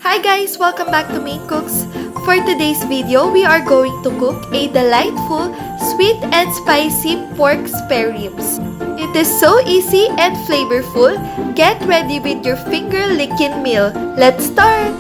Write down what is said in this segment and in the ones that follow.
Hi guys! Welcome back to Maine Cooks. For today's video, we are going to cook a delightful, sweet and spicy pork spare ribs. It is so easy and flavorful. Get ready with your finger-licking meal. Let's start!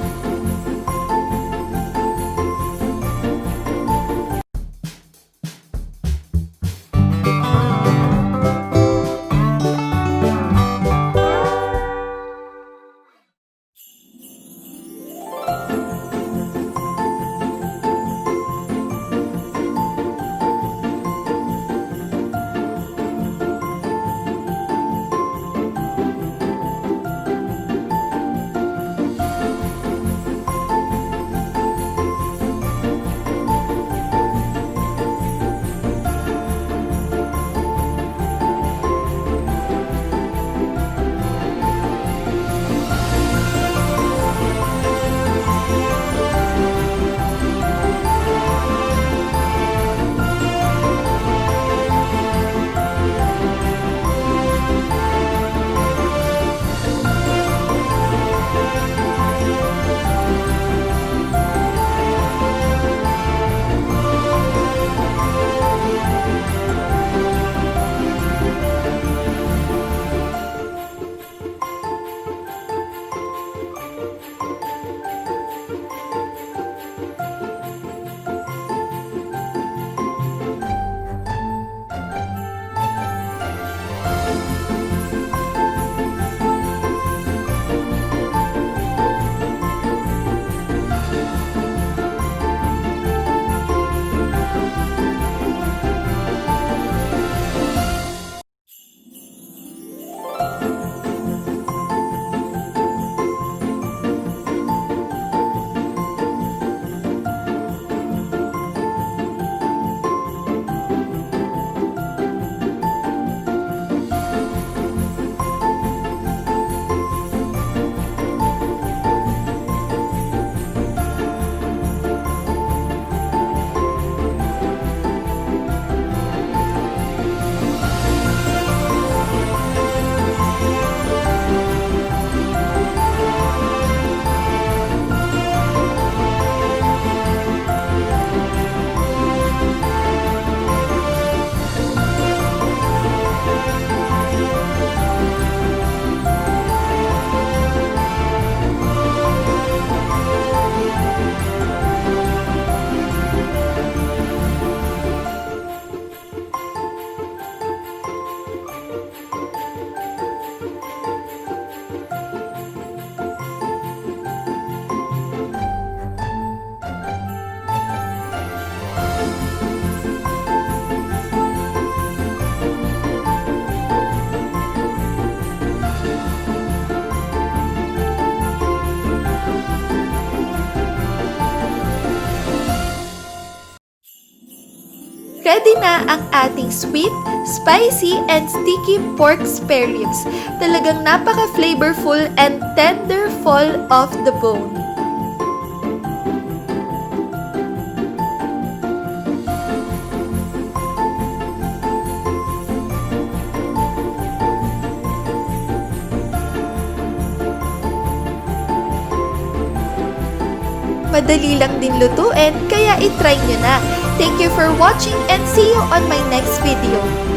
Ready na ang ating sweet, spicy, and sticky pork spare ribs. Talagang napaka-flavorful and tender fall off the bone. Madali lang din lutuin, kaya itry nyo na. Thank you for watching and see you on my next video.